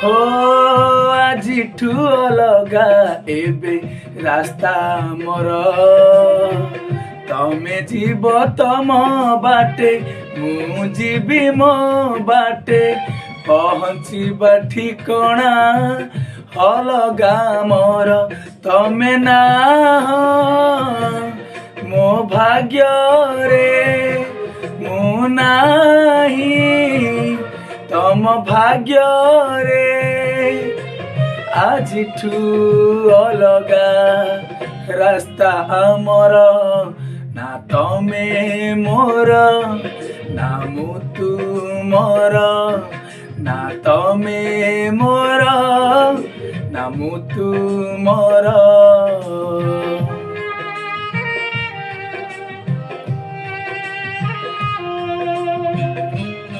हो आजिठू अलगा एबे रास्ता मोर तमे जीव तम बाटे मु जीवी मो बाटे पहुँचीबा ठिकणा अलगा मोर तमे ना मो भाग्य रे मु नाही तम भाग्य रे आजिठू अलगा रास्ता आमर ना तमे मोर ना मु तुमर ना तमे मोर ना मु तुमर।